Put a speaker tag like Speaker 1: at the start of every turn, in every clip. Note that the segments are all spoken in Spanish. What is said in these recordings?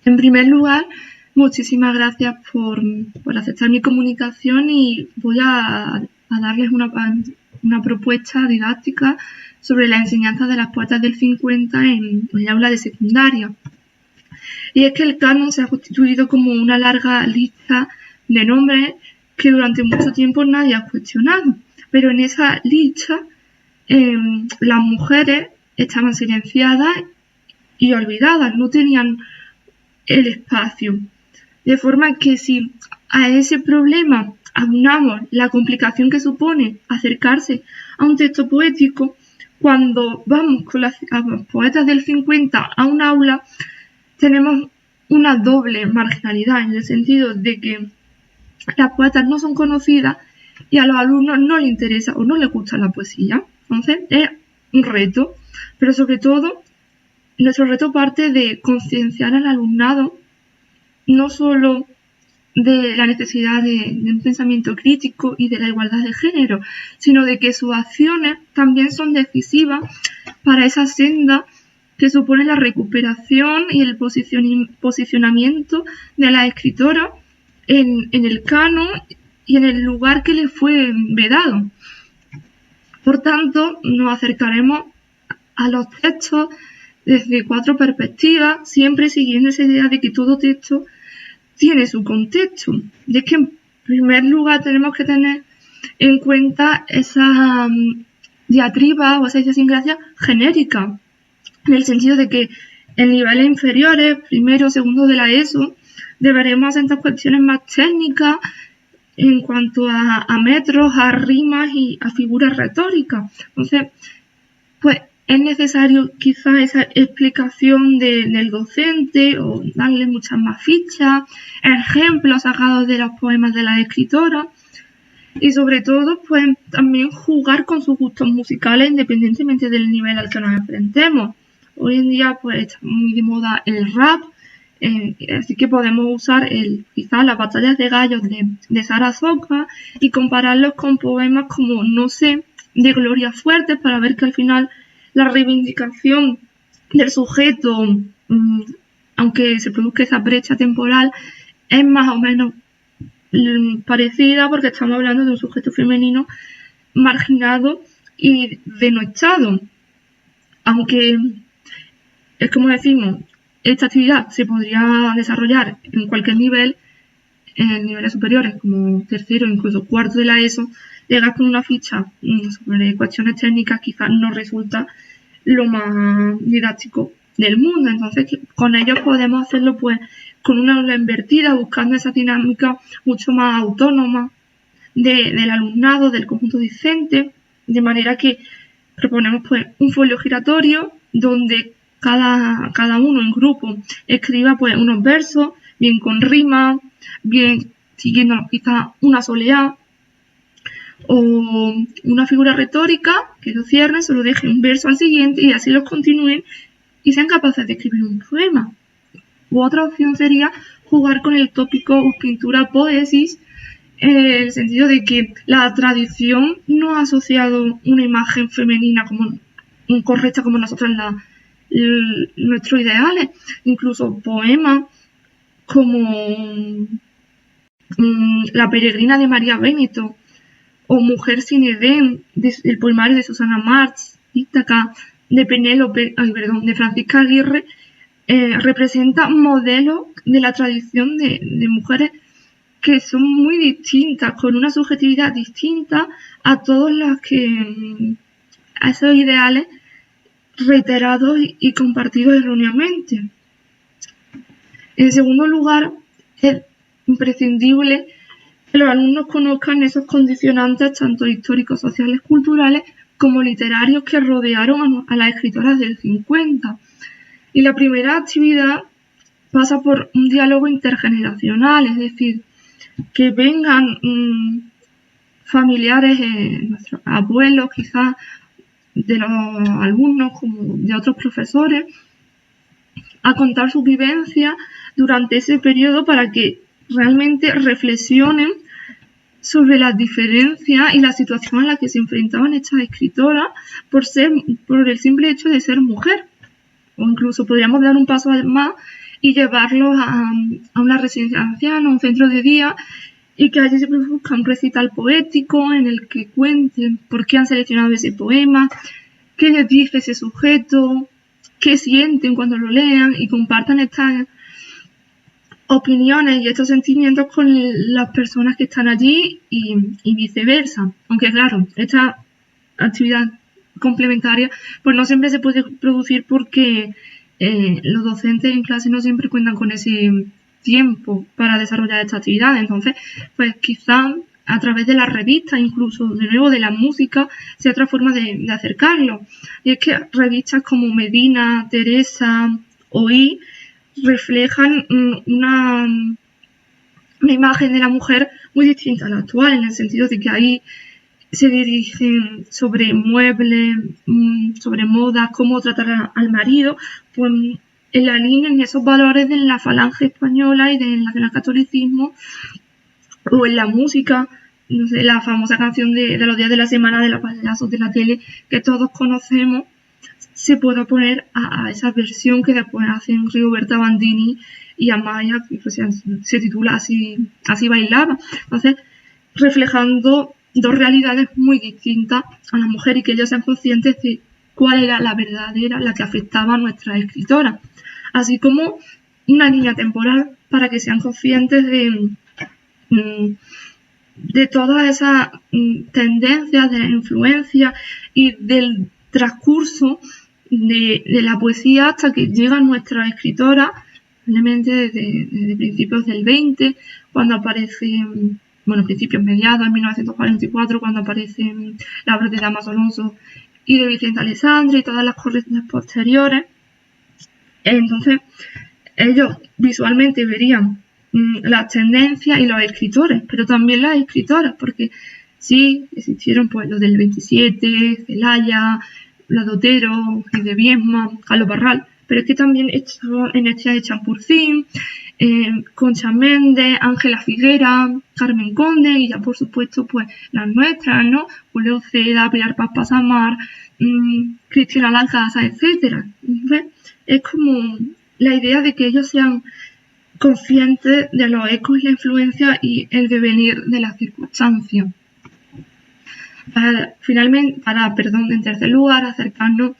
Speaker 1: En primer lugar, muchísimas gracias por aceptar mi comunicación y voy a darles una propuesta didáctica sobre la enseñanza de las poetas del 50 en el aula de secundaria. Y es que el canon se ha constituido como una larga lista de nombres que durante mucho tiempo nadie ha cuestionado. Pero en esa lista las mujeres estaban silenciadas y olvidadas, no tenían el espacio. De forma que si a ese problema aunamos la complicación que supone acercarse a un texto poético, cuando vamos con las poetas del 50 a un aula, tenemos una doble marginalidad, en el sentido de que las poetas no son conocidas y a los alumnos no les interesa o no les gusta la poesía. Entonces es un reto, pero sobre todo nuestro reto parte de concienciar al alumnado no solo de la necesidad de un pensamiento crítico y de la igualdad de género, sino de que sus acciones también son decisivas para esa senda que supone la recuperación y el posicionamiento de la escritora en el canon y en el lugar que le fue vedado. Por tanto, nos acercaremos a los textos desde 4 perspectivas, siempre siguiendo esa idea de que todo texto tiene su contexto. Y es que en primer lugar tenemos que tener en cuenta esa diatriba o esa idiosincrasia genérica, en el sentido de que en niveles inferiores, primero, segundo de la ESO, deberemos asentar cuestiones más técnicas en cuanto a metros, a rimas y a figuras retóricas. Entonces, pues es necesario quizás esa explicación del docente o darle muchas más fichas, ejemplos sacados de los poemas de la escritora y sobre todo pues también jugar con sus gustos musicales independientemente del nivel al que nos enfrentemos. Hoy en día pues está muy de moda el rap, así que podemos usar quizás las batallas de gallos de Sara Soca y compararlos con poemas como No sé, de Gloria Fuertes, para ver que al final la reivindicación del sujeto, aunque se produzca esa brecha temporal, es más o menos parecida porque estamos hablando de un sujeto femenino marginado y denostado. Aunque, es como decimos, esta actividad se podría desarrollar en cualquier nivel, en niveles superiores como tercero, incluso cuarto de la ESO, llegar con una ficha sobre cuestiones técnicas quizás no resulta lo más didáctico del mundo. Entonces con ellos podemos hacerlo pues con una aula invertida, buscando esa dinámica mucho más autónoma del alumnado, del conjunto docente, de manera que proponemos pues un folio giratorio donde cada uno en grupo escriba pues unos versos, bien con rima, bien siguiendo quizás una soleá o una figura retórica que lo cierren, se lo dejen un verso al siguiente y así los continúen y sean capaces de escribir un poema. U otra opción sería jugar con el tópico o pintura poesis, en el sentido de que la tradición no ha asociado una imagen femenina como incorrecta como nosotros nuestros ideales, incluso poemas como La peregrina de María Benito o Mujer sin Edén, el poemario de Susana March, Ítaca, de de Francisca Aguirre, representa modelos de la tradición de mujeres que son muy distintas, con una subjetividad distinta a todos los a esos ideales reiterados y compartidos erróneamente. En segundo lugar, es imprescindible que los alumnos conozcan esos condicionantes tanto históricos, sociales, culturales como literarios que rodearon a las escritoras del 50. Y la primera actividad pasa por un diálogo intergeneracional, es decir, que vengan familiares, nuestros abuelos quizás, de los alumnos como de otros profesores, a contar su vivencia durante ese periodo para que realmente reflexionen sobre las diferencias y la situación a la que se enfrentaban estas escritoras por el simple hecho de ser mujer. O incluso podríamos dar un paso más y llevarlos a una residencia de ancianos, a un centro de día, y que allí se produzca un recital poético en el que cuenten por qué han seleccionado ese poema, qué les dice ese sujeto, qué sienten cuando lo lean, y compartan estas opiniones y estos sentimientos con las personas que están allí y viceversa. Aunque claro, esta actividad complementaria pues no siempre se puede producir porque los docentes en clase no siempre cuentan con ese tiempo para desarrollar esta actividad. Entonces, pues quizá a través de las revistas, incluso de nuevo de la música, sea otra forma de acercarlo. Y es que revistas como Medina, Teresa o I reflejan una imagen de la mujer muy distinta a la actual, en el sentido de que ahí se dirigen sobre muebles, sobre moda, cómo tratar al marido, pues en la línea, en esos valores de la falange española y del nacionalcatolicismo, o en la música, no sé, la famosa canción de los días de la semana de los payasos de la tele que todos conocemos, se puede poner a esa versión que después hacen Rigoberta Bandini y Amaya, que pues, se titula Así bailaba. Entonces, reflejando dos realidades muy distintas a la mujer y que ellos sean conscientes de cuál era la verdadera, la que afectaba a nuestra escritora. Así como una línea temporal para que sean conscientes de todas esas tendencias, de la influencia y del transcurso de la poesía hasta que llega nuestra escritora, probablemente desde principios del 20, cuando aparece, principios mediados, en 1944, cuando aparecen la obra de Damaso Alonso y de Vicente Alessandri y todas las corrientes posteriores. Entonces, ellos visualmente verían las tendencias y los escritores, pero también las escritoras, porque sí existieron pues los del 27, Celaya, la de Otero, y de Viesma, Carlos Barral, pero es que también estaba en este de Champurcín, Concha Méndez, Ángela Figuera, Carmen Conde y ya por supuesto pues las nuestras, ¿no? Julio Ceda, Pilar Paz Pasamar, Cristina Lancasa, etcétera. ¿Ves? Es como la idea de que ellos sean conscientes de los ecos y la influencia y el devenir de las circunstancias. En tercer lugar, acercarnos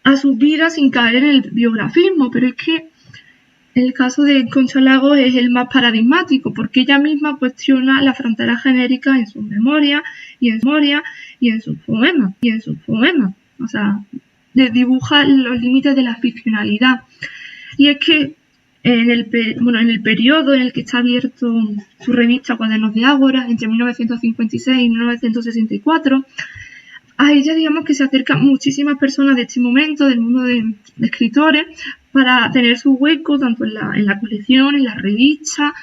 Speaker 1: a sus vidas sin caer en el biografismo, pero es que el caso de Concha Lagos es el más paradigmático, porque ella misma cuestiona la frontera genérica en sus memorias y en sus poemas. O sea, dibuja los límites de la ficcionalidad. Y es que en el periodo en el que está abierto su revista Cuadernos de Ágora, entre 1956 y 1964, a ella digamos que se acercan muchísimas personas de este momento, del mundo de escritores, para tener su hueco tanto en la colección, en la revista,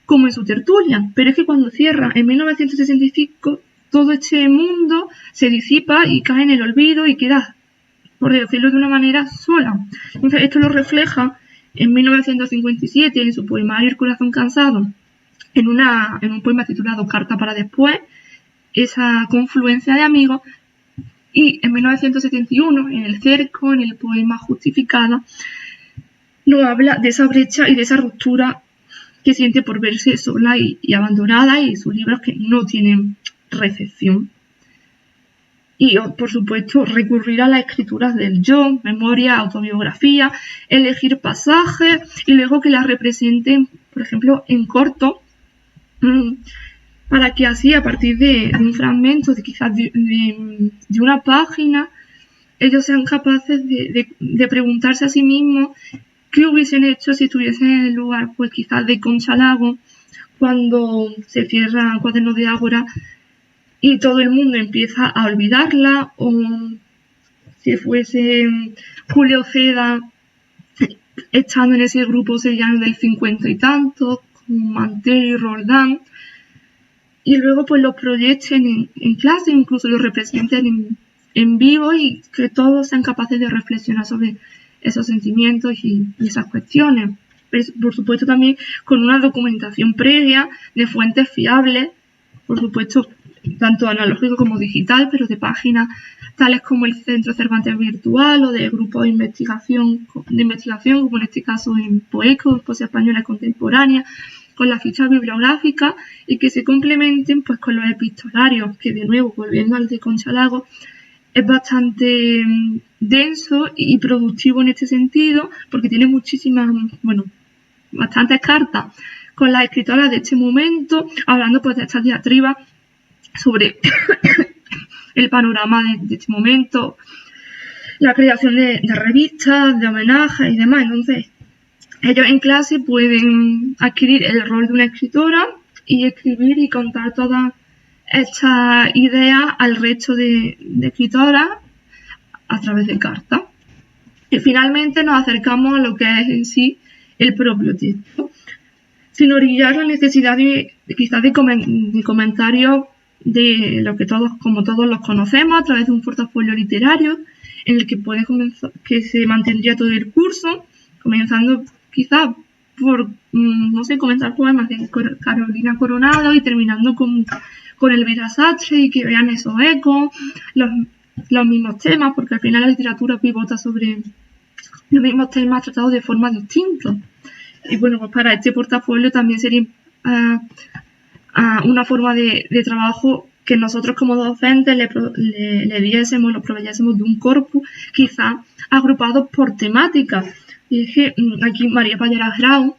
Speaker 1: como en su tertulia. Pero es que cuando cierra en 1965, todo este mundo se disipa y cae en el olvido y queda, por decirlo de una manera, sola. Entonces esto lo refleja en 1957 en su poemario El corazón cansado, en un poema titulado Carta para después, esa confluencia de amigos, y en 1971 en El cerco, en el poema Justificada, nos habla de esa brecha y de esa ruptura que siente por verse sola y abandonada, y sus libros que no tienen recepción. Y, por supuesto, recurrir a las escrituras del yo, memoria, autobiografía, elegir pasajes y luego que las representen, por ejemplo, en corto, para que así, a partir de un fragmento, de quizás de una página, ellos sean capaces de preguntarse a sí mismos qué hubiesen hecho si estuviesen en el lugar, pues quizás de Concha Lagos, cuando se cierra Cuadernos de Ágora y todo el mundo empieza a olvidarla, o si fuese Julio Ceda estando en ese grupo sevillano del 50 y tantos, con Mantel y Roldán, y luego pues los proyecten en clase, incluso los representen en vivo, y que todos sean capaces de reflexionar sobre esos sentimientos y esas cuestiones. Pero, por supuesto, también con una documentación previa de fuentes fiables, por supuesto, tanto analógico como digital, pero de páginas tales como el Centro Cervantes Virtual o de grupos de investigación como en este caso en POECO, Poesía Española Contemporánea, con las fichas bibliográficas y que se complementen pues con los epistolarios, que de nuevo, volviendo al de Concha Lago, es bastante denso y productivo en este sentido, porque tiene bastantes cartas con las escritoras de este momento, hablando pues de estas diatribas sobre el panorama de este momento, la creación de revistas, de homenajes y demás. Entonces, ellos en clase pueden adquirir el rol de una escritora y escribir y contar todas estas ideas al resto de escritoras a través de cartas. Y finalmente nos acercamos a lo que es en sí el propio texto, sin orillar la necesidad quizás de comentarios de lo que todos los conocemos a través de un portafolio literario en el que se mantendría todo el curso, comenzando quizás por, comentar poemas de Carolina Coronado y terminando con Elvira Sastre, y que vean esos ecos, los mismos temas, porque al final la literatura pivota sobre los mismos temas tratados de forma distinta. Y bueno, pues para este portafolio también sería una forma de trabajo que nosotros como docentes lo proveyésemos de un corpus, quizás agrupado por temáticas. Y es que aquí María Pallera Grau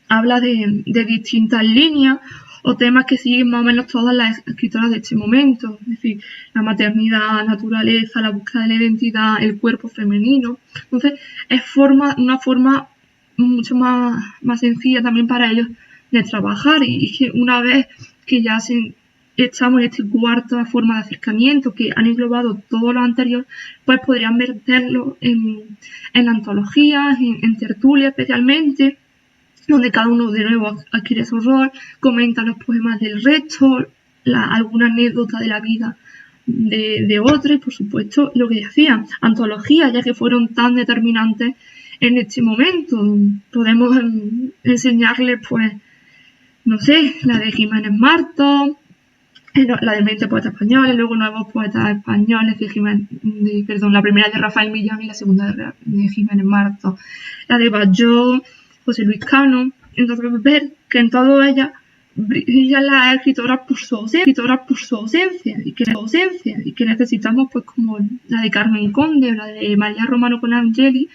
Speaker 1: habla de distintas líneas o temas que siguen más o menos todas las escritoras de este momento, es decir, la maternidad, la naturaleza, la búsqueda de la identidad, el cuerpo femenino. Entonces, es una forma mucho más sencilla también para ellos de trabajar, y que una vez que ya estamos en esta cuarta forma de acercamiento, que han englobado todo lo anterior, pues podrían verterlo en antologías, en tertulias especialmente, donde cada uno de nuevo adquiere su rol, comenta los poemas del resto, alguna anécdota de la vida de otro, y por supuesto lo que decía, antologías, ya que fueron tan determinantes en este momento. Podemos enseñarles, pues, la de Jiménez Marto, la de 20 poetas españoles, luego nuevos poetas españoles la primera de Rafael Millán y la segunda de Jiménez Marto, la de Batlló, José Luis Cano. Entonces, ver que en todo ella brillan las escritoras por su ausencia, y que necesitamos, pues, como la de Carmen Conde o la de María Romano con Angeli,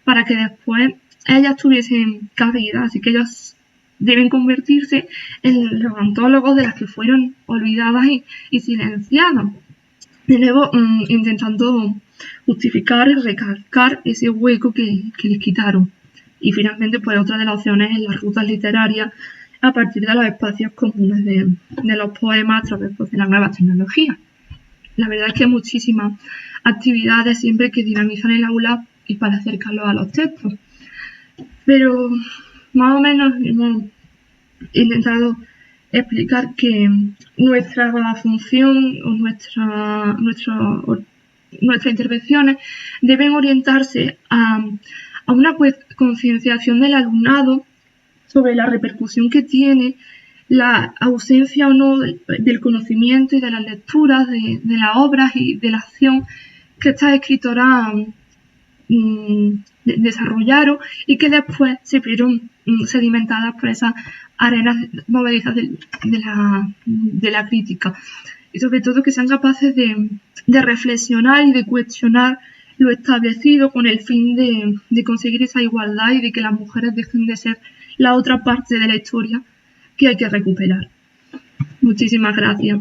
Speaker 1: para que después ellas tuviesen cabida. Así que ellas deben convertirse en los antólogos de las que fueron olvidadas y silenciadas. De nuevo, intentando justificar y recalcar ese hueco que les quitaron. Y finalmente, pues, otra de las opciones es las rutas literarias a partir de los espacios comunes de los poemas a través, pues, de las nuevas tecnologías. La verdad es que hay muchísimas actividades siempre que dinamizan el aula y para acercarlo a los textos. Pero más o menos hemos intentado explicar que nuestra función o nuestras intervenciones deben orientarse a una concienciación del alumnado sobre la repercusión que tiene la ausencia o no del conocimiento y de las lecturas, de las obras y de la acción que estas escritoras desarrollaron y que después se vieron sedimentadas por esas arenas movedizas de la crítica. Y sobre todo que sean capaces de reflexionar y de cuestionar lo establecido con el fin de conseguir esa igualdad y de que las mujeres dejen de ser la otra parte de la historia que hay que recuperar. Muchísimas gracias.